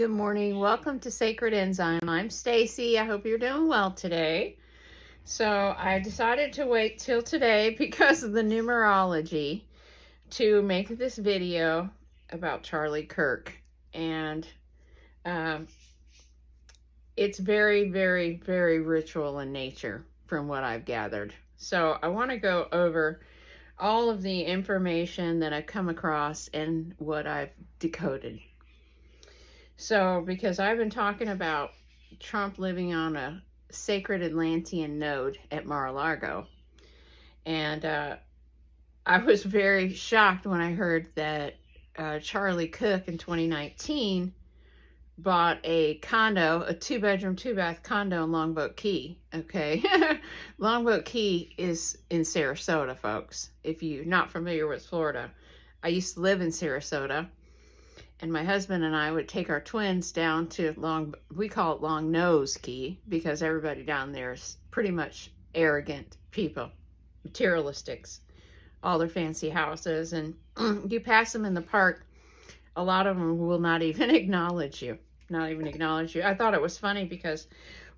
Good morning. Welcome to Sacred Enzyme. I'm Stacy. I hope you're doing well today. So I decided to wait till today because of the numerology to make this video about Charlie Kirk. And it's very, very, very ritual in nature from what I've gathered. So I want to go over all of the information that I've come across and what I've decoded. So, because I've been talking about Trump living on a sacred Atlantean node at Mar-a-Lago, and I was very shocked when I heard that Charlie Cook in 2019 bought a condo, a 2-bedroom, 2-bath condo in Longboat Key, okay? Longboat Key is in Sarasota, folks, if you're not familiar with Florida. I used to live in Sarasota. And my husband and I would take our twins down to we call it Long Nose Key, because everybody down there is pretty much arrogant people, materialistics, all their fancy houses. And you pass them in the park, a lot of them will not even acknowledge you. I thought it was funny because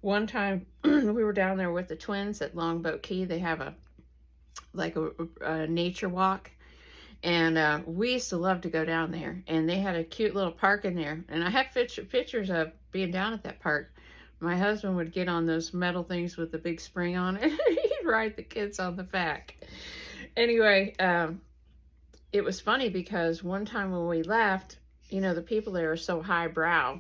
one time we were down there with the twins at Longboat Key. They have a nature walk. And we used to love to go down there. And they had a cute little park in there. And I have pictures of being down at that park. My husband would get on those metal things with the big spring on it. He'd ride the kids on the back. Anyway, it was funny because one time when we left, the people there are so highbrow,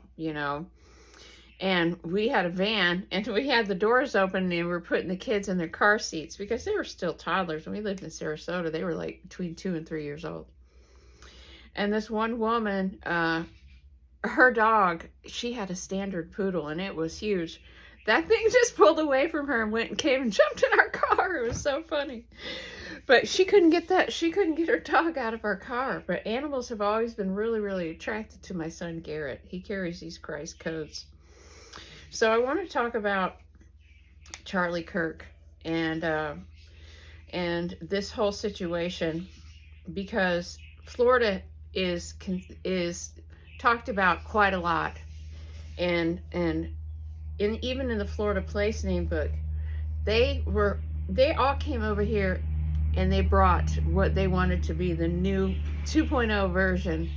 and we had a van, and we had the doors open, and we were putting the kids in their car seats because they were still toddlers. When we lived in Sarasota, they were like between 2 and 3 years old. And this one woman, her dog, she had a standard poodle, and it was huge. That thing just pulled away from her and went and came and jumped in our car. It was so funny. But she couldn't get her dog out of our car. But animals have always been really, really attracted to my son, Garrett. He carries these Christ codes. So I want to talk about Charlie Kirk and this whole situation, because Florida is talked about quite a lot, and even in the Florida place name book, they all came over here and they brought what they wanted to be the new 2.0 version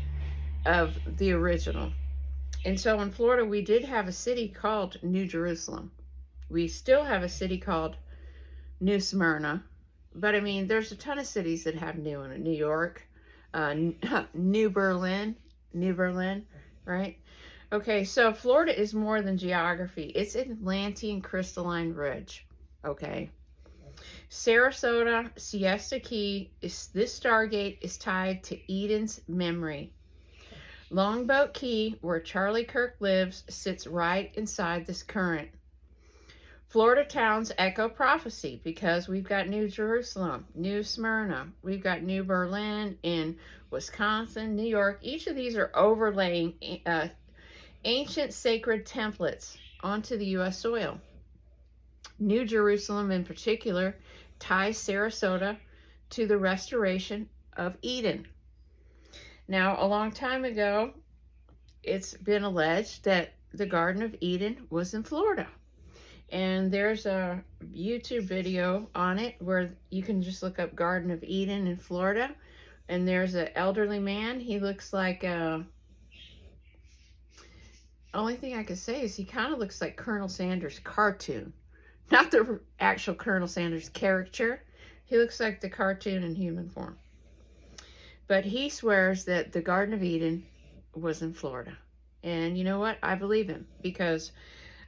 of the original. And so in Florida, we did have a city called New Jerusalem. We still have a city called New Smyrna. But I mean, there's a ton of cities that have new in it. New York, New Berlin, right? Okay, so Florida is more than geography. It's an Atlantean crystalline ridge, okay? Sarasota, Siesta Key, this stargate is tied to Eden's memory. Longboat Key, where Charlie Kirk lives, sits right inside this current. Florida towns echo prophecy because we've got New Jerusalem, New Smyrna, we've got New Berlin in Wisconsin, New York. Each of these are overlaying ancient sacred templates onto the U.S. soil. New Jerusalem in particular ties Sarasota to the restoration of Eden. Now, a long time ago, it's been alleged that the Garden of Eden was in Florida. And there's a YouTube video on it where you can just look up Garden of Eden in Florida. And there's an elderly man. He looks like only thing I could say is he kind of looks like Colonel Sanders' cartoon. Not the actual Colonel Sanders caricature. He looks like the cartoon in human form. But he swears that the Garden of Eden was in Florida. And you know what? I believe him, because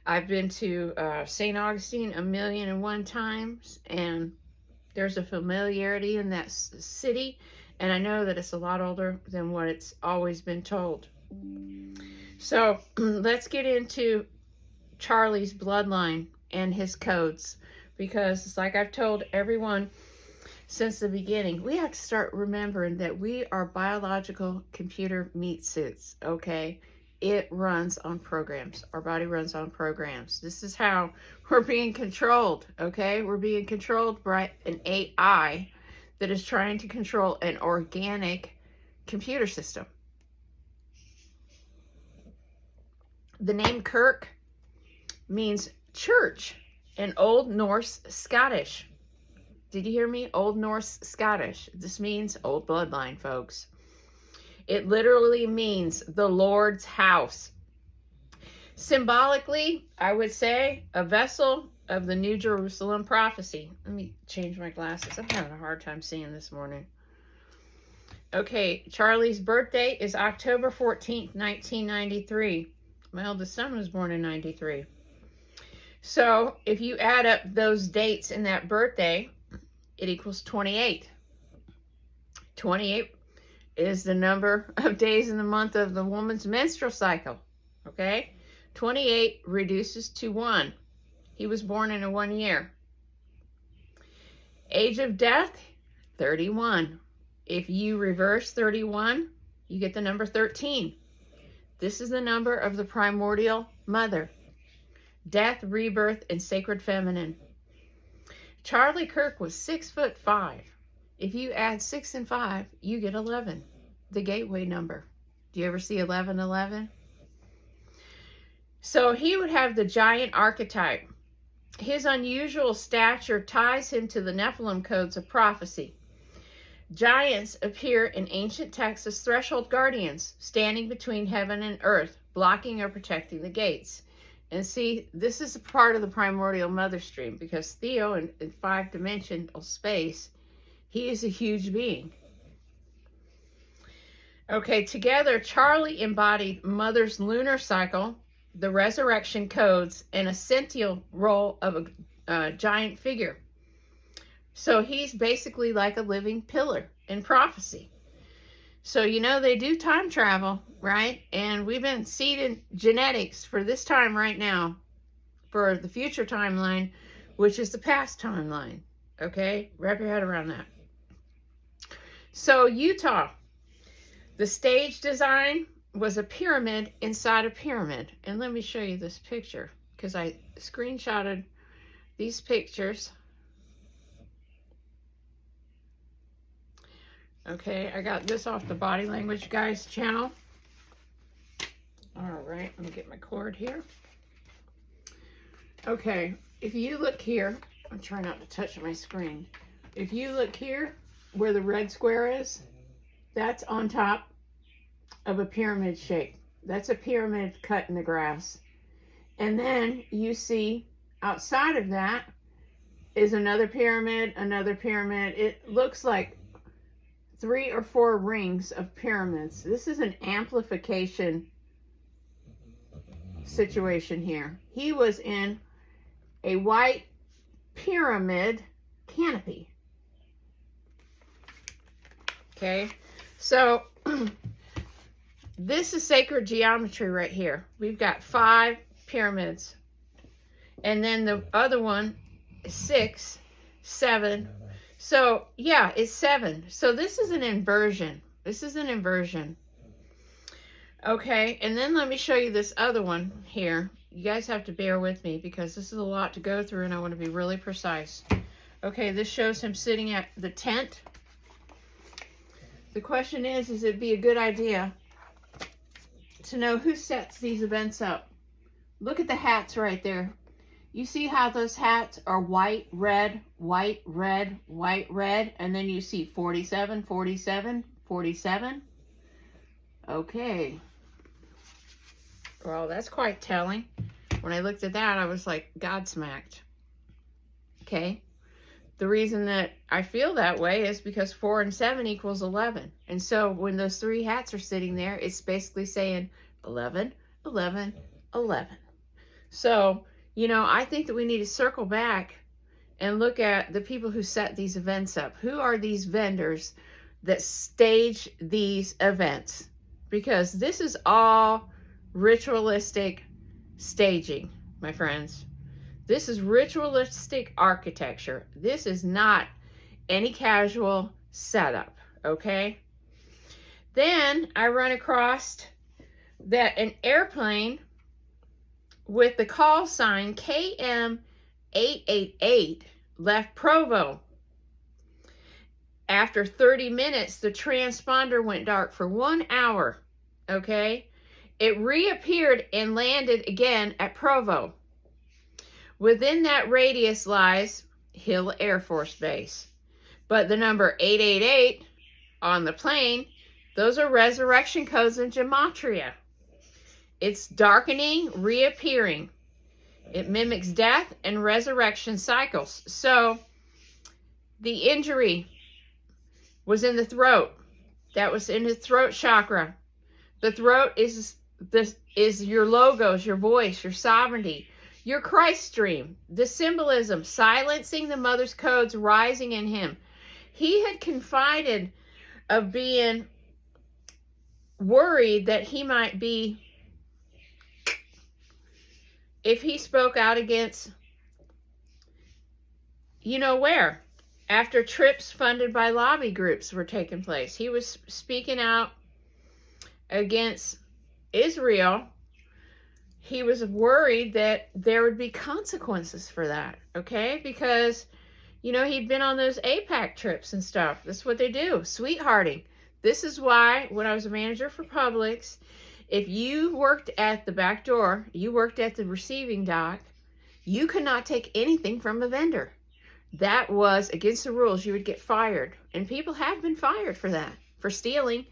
I've been to St. Augustine 1,000,001 times, and there's a familiarity in that city, and I know that it's a lot older than what it's always been told. So let's get into Charlie's bloodline and his codes, because it's like I've told everyone since the beginning, we have to start remembering that we are biological computer meat suits, okay? It runs on programs. Our body runs on programs. This is how we're being controlled, okay? We're being controlled by an AI that is trying to control an organic computer system. The name Kirk means church in Old Norse Scottish. Did you hear me? Old Norse Scottish. This means old bloodline, folks. It literally means the Lord's house. Symbolically, I would say a vessel of the New Jerusalem prophecy. Let me change my glasses. I'm having a hard time seeing this morning. Okay, Charlie's birthday is October 14th, 1993. My oldest son was born in 93. So if you add up those dates in that birthday, it equals 28. 28 is the number of days in the month of the woman's menstrual cycle. Okay? 28 reduces to 1. He was born in a 1 year. Age of death, 31. If you reverse 31, you get the number 13. This is the number of the primordial mother. Death, rebirth, and sacred feminine. Charlie Kirk was 6'5". If you add 6 and 5, you get 11. The gateway number. Do you ever see 1111? So he would have the giant archetype. His unusual stature ties him to the Nephilim codes of prophecy. Giants appear in ancient texts as threshold guardians, standing between heaven and earth, blocking or protecting the gates. And see, this is a part of the primordial mother stream, because Theo in 5-dimensional space, he is a huge being. Okay, together, Charlie embodied Mother's lunar cycle, the resurrection codes, and a sential role of a giant figure. So he's basically like a living pillar in prophecy. So, you know, they do time travel, right? And we've been seeding genetics for this time right now, for the future timeline, which is the past timeline. Okay? Wrap your head around that. So, Utah, the stage design was a pyramid inside a pyramid. And let me show you this picture, because I screenshotted these pictures. Okay, I got this off the Body Language Guys channel. All right, let me get my cord here. Okay, if you look here, I'm trying not to touch my screen. If you look here, where the red square is, that's on top of a pyramid shape. That's a pyramid cut in the grass. And then you see outside of that is another pyramid, another pyramid. It looks like 3 or 4 rings of pyramids. This is an amplification situation here. He was in a white pyramid canopy. Okay, so this is sacred geometry right here. We've got 5 pyramids. And then the other one is 6, 7. So, yeah, it's 7. So this is an inversion. This is an inversion. Okay, and then let me show you this other one here. You guys have to bear with me because this is a lot to go through and I want to be really precise. Okay, this shows him sitting at the tent. The question is it be a good idea to know who sets these events up? Look at the hats right there. You see how those hats are white, red, white, red, white, red, and then you see 47, 47, 47. Okay. Well, that's quite telling. When I looked at that, I was like, God-smacked. Okay. The reason that I feel that way is because 4 and 7 equals 11. And so when those 3 hats are sitting there, it's basically saying 11, 11, 11. So, you know, I think that we need to circle back and look at the people who set these events up. Who are these vendors that stage these events? Because this is all ritualistic staging, my friends. This is ritualistic architecture. This is not any casual setup, okay? Then I run across that an airplane with the call sign KM888 left Provo. After 30 minutes, the transponder went dark for 1 hour, okay? It reappeared and landed again at Provo. Within that radius lies Hill Air Force Base. But the number 888 on the plane, those are resurrection codes in gematria. It's darkening, reappearing. It mimics death and resurrection cycles. So the injury was in the throat. That was in his throat chakra. The throat is your logos, your voice, your sovereignty, your Christ stream, the symbolism, silencing the mother's codes rising in him. He had confided of being worried that he might be, if he spoke out against, you know where, after trips funded by lobby groups were taking place. He was speaking out against Israel. He was worried that there would be consequences for that, okay? Because, you know, he'd been on those APAC trips and stuff. That's what they do, sweethearting. This is why, when I was a manager for Publix, if you worked at the back door, you worked at the receiving dock, you could not take anything from a vendor. That was against the rules. You would get fired. And people have been fired for that, for stealing.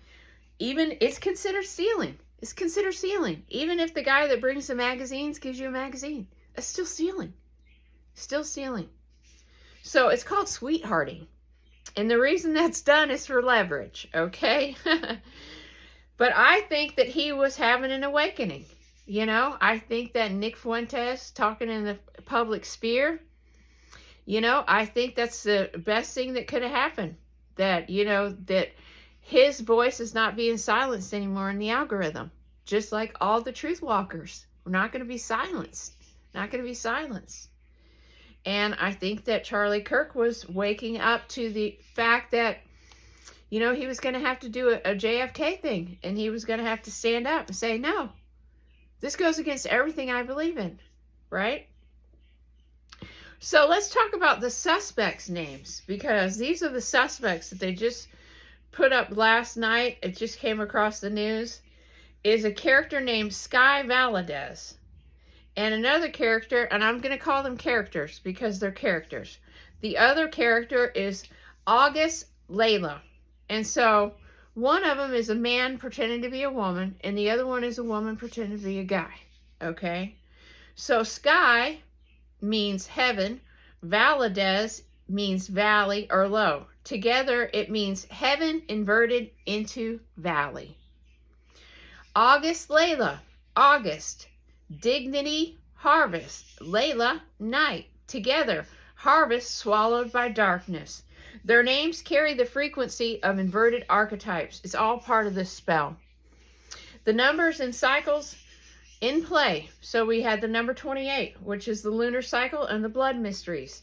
Even, it's considered stealing. It's considered stealing. Even if the guy that brings the magazines gives you a magazine, that's still stealing. Still stealing. So it's called sweethearting. And the reason that's done is for leverage, okay? But I think that he was having an awakening. You know, I think that Nick Fuentes talking in the public sphere, you know, I think that's the best thing that could have happened. That, you know, that his voice is not being silenced anymore in the algorithm. Just like all the truth walkers. We're not going to be silenced. Not going to be silenced. And I think that Charlie Kirk was waking up to the fact that, you know, he was going to have to do a JFK thing. And he was going to have to stand up and say, no, this goes against everything I believe in. Right? So let's talk about the suspects' names. Because these are the suspects that they just put up last night. It just came across the news. Is a character named Sky Valadez. And another character, and I'm going to call them characters because they're characters. The other character is August Layla. And so one of them is a man pretending to be a woman, and the other one is a woman pretending to be a guy. Okay? So Sky means heaven. Valadez means valley or low. Together it means heaven inverted into valley. August Layla, August, dignity, harvest, Layla, night, together, harvest swallowed by darkness. Their names carry the frequency of inverted archetypes. It's all part of this spell. The numbers and cycles in play. So we had the number 28, which is the lunar cycle and the blood mysteries.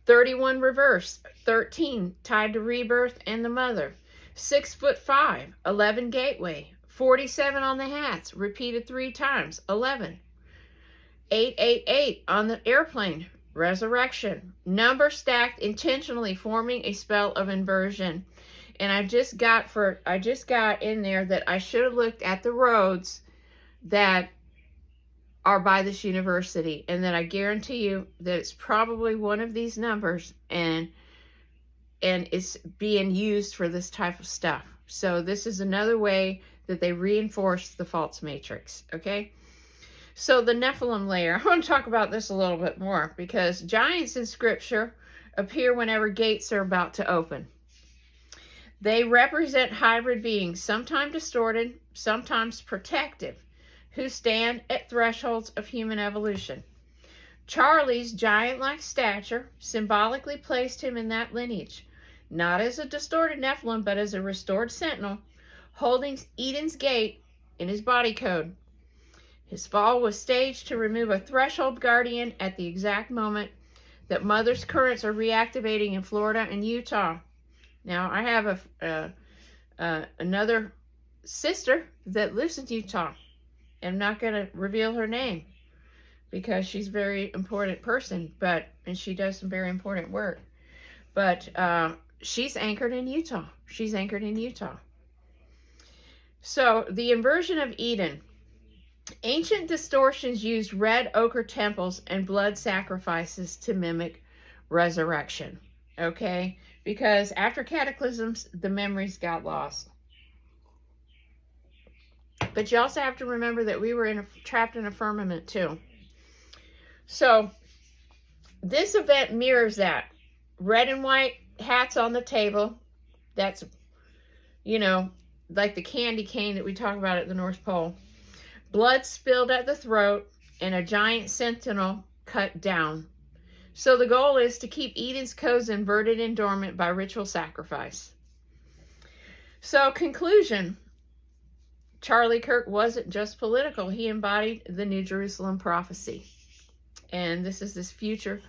31 reverse, 13 tied to rebirth and the mother. 6'5", 11 gateway. 47 on the hats, repeated 3 times, 11. 888 on the airplane, resurrection. Number stacked intentionally, forming a spell of inversion. And I just got in there that I should have looked at the roads that are by this university, and that I guarantee you that it's probably one of these numbers, and it's being used for this type of stuff. So this is another way that they reinforce the false matrix, okay? So the Nephilim layer, I want to talk about this a little bit more, because giants in scripture appear whenever gates are about to open. They represent hybrid beings, sometimes distorted, sometimes protective, who stand at thresholds of human evolution. Charlie's giant-like stature symbolically placed him in that lineage, not as a distorted Nephilim, but as a restored sentinel, holding Eden's gate in his body code. His fall was staged to remove a threshold guardian at the exact moment that Mother's currents are reactivating in Florida and Utah. Now, I have another sister that lives in Utah. I'm not going to reveal her name because she's a very important person, and she does some very important work. But she's anchored in Utah. She's anchored in Utah. So the inversion of Eden Ancient distortions used red ochre temples and blood sacrifices to mimic resurrection. Okay? Because after cataclysms, the memories got lost. But you also have to remember that we were trapped in a firmament too. So this event mirrors that. Red and white hats on the table. That's, you know, like the candy cane that we talk about at the North Pole. Blood spilled at the throat and a giant sentinel cut down. So the goal is to keep Eden's codes inverted and dormant by ritual sacrifice. So conclusion. Charlie Kirk wasn't just political. He embodied the New Jerusalem prophecy. And this is this future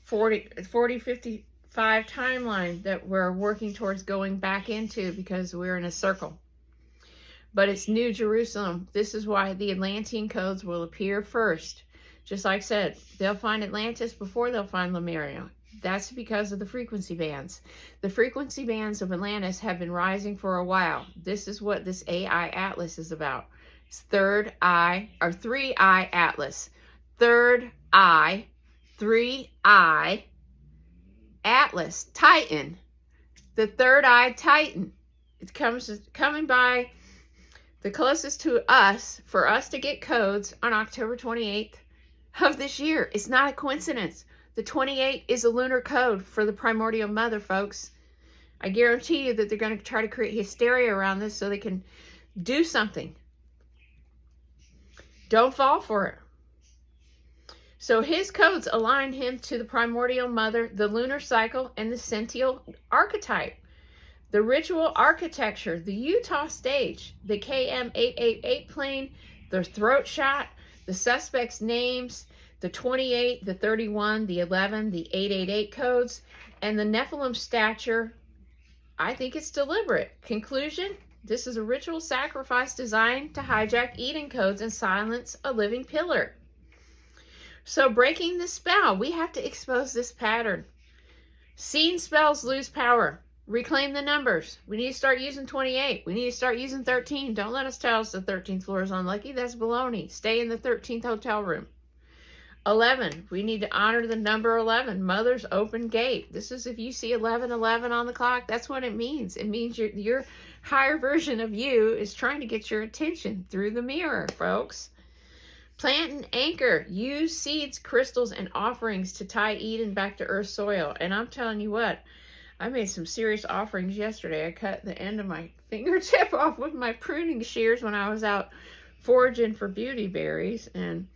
4055 timeline that we're working towards going back into because we're in a circle. But it's New Jerusalem. This is why the Atlantean codes will appear first. Just like I said, they'll find Atlantis before they'll find Lemuria. That's because of the frequency bands. The frequency bands of Atlantis have been rising for a while. This is what this AI Atlas is about. It's third eye, or 3-eye Atlas. Third eye, 3-eye Atlas, Titan. The third-eye Titan. It coming by the closest to us for us to get codes on October 28th of this year. It's not a coincidence. The 28 is a lunar code for the primordial mother, folks. I guarantee you that they're going to try to create hysteria around this so they can do something. Don't fall for it. So his codes align him to the primordial mother, the lunar cycle, and the Sential archetype. The ritual architecture, the Utah stage, the KM888 plane, the throat shot, the suspects' names, the 28, the 31, the 11, the 888 codes, and the Nephilim stature. I think it's deliberate. Conclusion, this is a ritual sacrifice designed to hijack Eden codes and silence a living pillar. So breaking the spell, we have to expose this pattern. Seen spells lose power. Reclaim the numbers. We need to start using 28. We need to start using 13. Don't let us tell us the 13th floor is unlucky. That's baloney. Stay in the 13th hotel room. 11. We need to honor the number 11. Mother's open gate. This is if you see 1111 on the clock, that's what it means. It means your higher version of you is trying to get your attention through the mirror, folks. Plant and anchor. Use seeds, crystals, and offerings to tie Eden back to earth soil. And I'm telling you what, I made some serious offerings yesterday. I cut the end of my fingertip off with my pruning shears when I was out foraging for beauty berries. And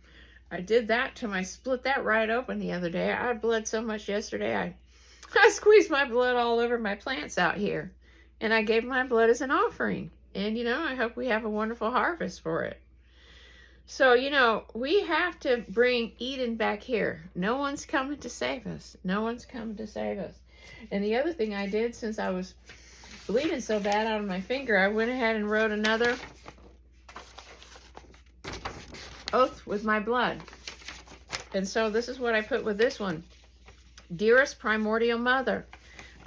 I did that till I split that right open the other day. I had bled so much yesterday, I squeezed my blood all over my plants out here. And I gave my blood as an offering. And, you know, I hope we have a wonderful harvest for it. So, you know, we have to bring Eden back here. No one's coming to save us. No one's coming to save us. And the other thing I did, since I was bleeding so bad out of my finger, I went ahead and wrote another oath with my blood. And so this is what I put with this one. Dearest primordial mother,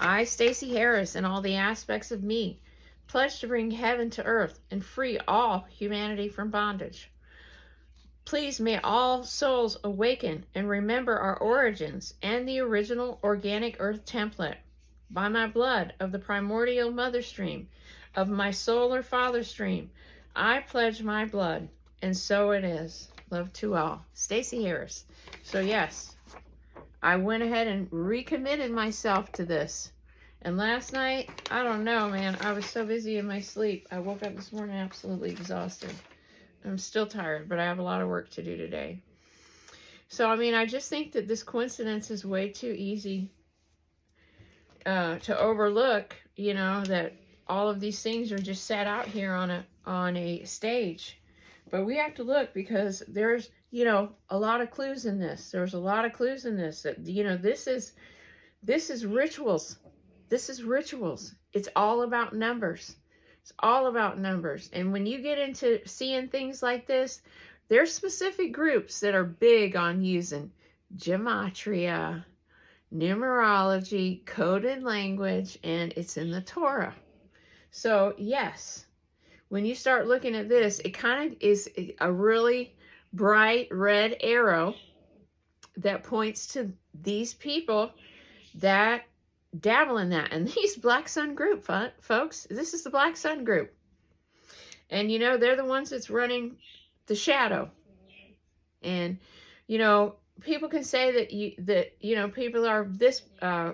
I, Stacey Harris, and all the aspects of me, pledge to bring heaven to earth and free all humanity from bondage. Please may all souls awaken and remember our origins and the original organic earth template. By my blood of the primordial mother stream, of my solar father stream, I pledge my blood, and so it is. Love to all. Stacey Harris. So yes, I went ahead and recommitted myself to this. And last night, I don't know, man, I was so busy in my sleep. I woke up this morning absolutely exhausted. I'm still tired, but I have a lot of work to do today. So, I mean, I just think that this coincidence is way too easy to overlook, you know, that all of these things are just set out here on a stage. But we have to look because there's, you know, a lot of clues in this. There's a lot of clues in this that, you know, this is rituals. This is rituals. It's all about numbers. It's all about numbers. And when you get into seeing things like this, there's specific groups that are big on using gematria, numerology, coded language, and it's in the Torah. So yes, when you start looking at this, it kind of is a really bright red arrow that points to these people that dabble in that. And these Black Sun group, folks, this is the Black Sun group. And, you know, they're the ones that's running the shadow. And, you know, people can say that, you know, people are this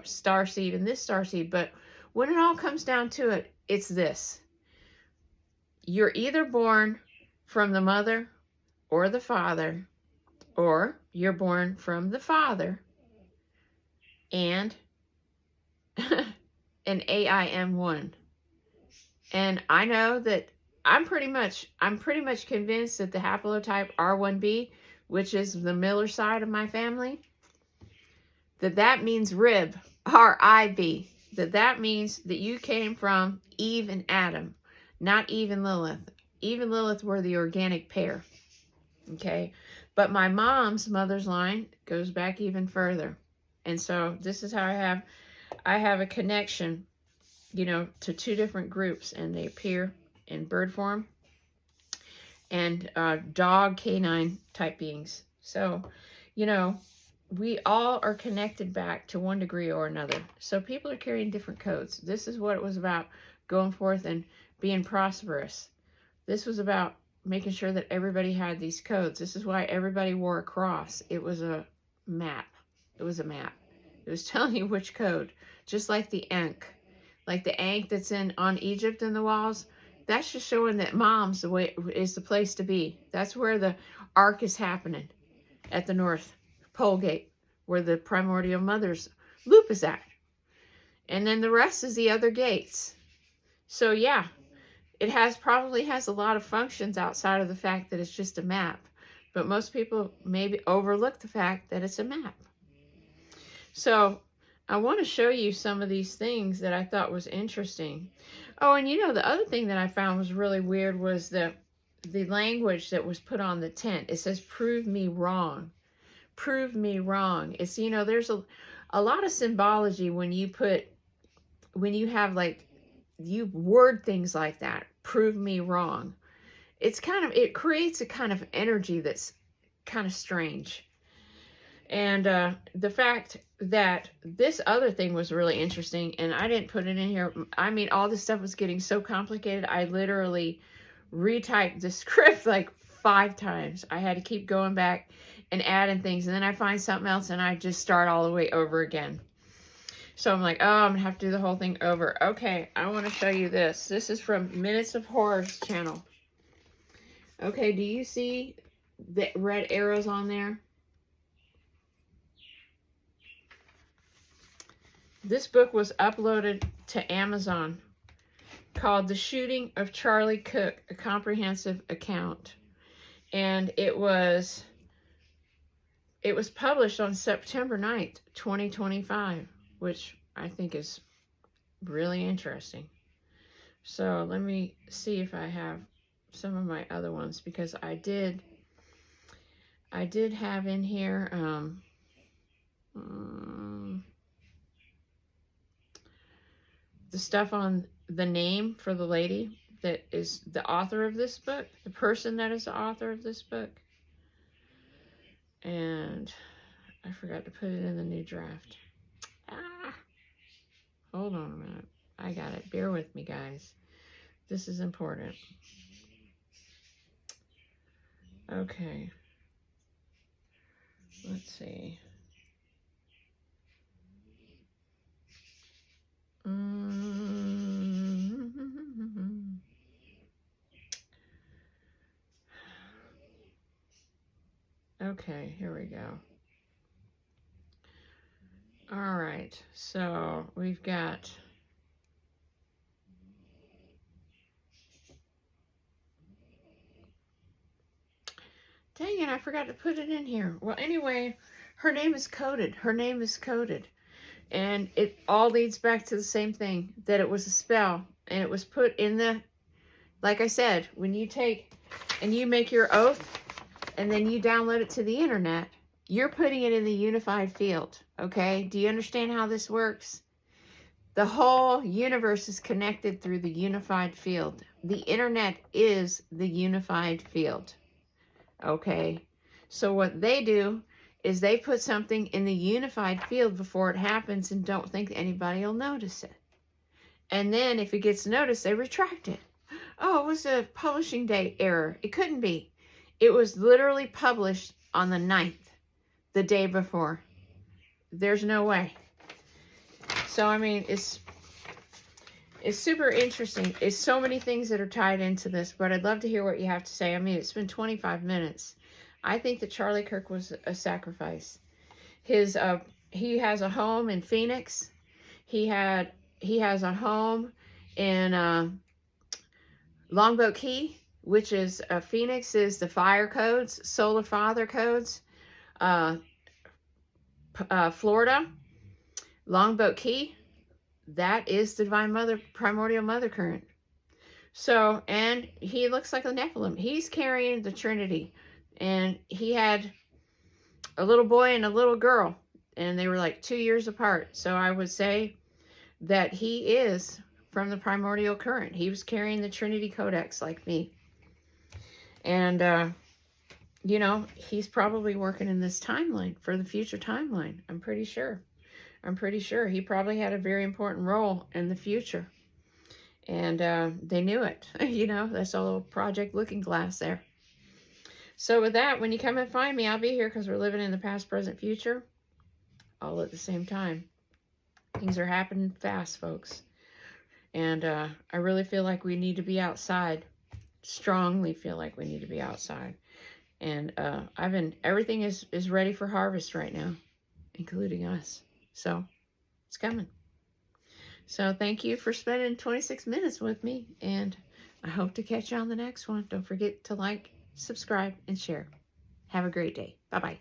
star seed and this star seed. But when it all comes down to it, it's this. You're either born from the mother or the father, or you're born from the father and an AIM1. And I know that I'm pretty much convinced that the haplotype R1b, which is the Miller side of my family, that means rib, R-I-B. That means that you came from Eve and Adam, not Eve and Lilith. Eve and Lilith were the organic pair. Okay? But my mom's mother's line goes back even further. And so this is how I have a connection, you know, to two different groups, and they appear in bird form and dog, canine type beings. So, you know, we all are connected back to one degree or another. So people are carrying different codes. This is what it was about, going forth and being prosperous. This was about making sure that everybody had these codes. This is why everybody wore a cross. It was a map. It was a map. It was telling you which code. Just like the Ankh. Like the Ankh that's on Egypt in the walls. That's just showing that mom's the way is the place to be. That's where the ark is happening. At the North Pole Gate. Where the primordial mother's loop is at. And then the rest is the other gates. So yeah. It probably has a lot of functions outside of the fact that it's just a map. But most people maybe overlook the fact that it's a map. So I want to show you some of these things that I thought was interesting. Oh, and you know, the other thing that I found was really weird was the language that was put on the tent. It says, prove me wrong. Prove me wrong. It's, you know, there's a lot of symbology when you have like, you word things like that. Prove me wrong. It creates a kind of energy that's kind of strange. And the fact that this other thing was really interesting, and I didn't put it in here. I mean, all this stuff was getting so complicated. I literally retyped the script like 5 times. I had to keep going back and adding things. And then I find something else and I just start all the way over again. So I'm like, oh, I'm going to have to do the whole thing over. Okay, I want to show you this. This is from Minutes of Horror's channel. Okay, do you see the red arrows on there? This book was uploaded to Amazon called The Shooting of Charlie Cook, a comprehensive account. And it was published on September 9th, 2025. Which I think is really interesting. So let me see if I have some of my other ones, because I did have in here the stuff on the name for the lady that is the author of this book, the person that is the author of this book. And I forgot to put it in the new draft. Hold on a minute. I got it. Bear with me, guys. This is important. Okay. Let's see. Okay, here we go. All right, so we've got dang it, I forgot to put it in here. Well, anyway, her name is coded. Her name is coded. And it all leads back to the same thing, that it was a spell. And it was put in the, like I said, when you take and you make your oath and then you download it to the internet, you're putting it in the unified field, okay? Do you understand how this works? The whole universe is connected through the unified field. The internet is the unified field. Okay? So what they do is they put something in the unified field before it happens and don't think anybody will notice it. And then if it gets noticed, they retract it. Oh, it was a publishing date error. It couldn't be. It was literally published on the 9th, the day before. There's no way. So, I mean, it's super interesting. It's so many things that are tied into this, but I'd love to hear what you have to say. I mean, it's been 25 minutes. I think that Charlie Kirk was a sacrifice. He has a home in Phoenix. He has a home in Longboat Key, which is Phoenix is the fire codes, solar father codes. Florida, Longboat Key, that is the divine mother, primordial mother current. So, and he looks like a Nephilim. He's carrying the Trinity. And he had a little boy and a little girl. And they were like 2 years apart. So I would say that he is from the primordial current. He was carrying the Trinity Codex like me. And, you know, he's probably working in this timeline for the future timeline. I'm pretty sure. He probably had a very important role in the future. And they knew it. You know, that's a little Project Looking Glass there. So with that, when you come and find me, I'll be here because we're living in the past, present, future, all at the same time. Things are happening fast, folks. And I really feel like we need to be outside. Strongly feel like we need to be outside. And everything is ready for harvest right now, including us. So it's coming. So thank you for spending 26 minutes with me. And I hope to catch you on the next one. Don't forget to like, subscribe, and share. Have a great day. Bye-bye.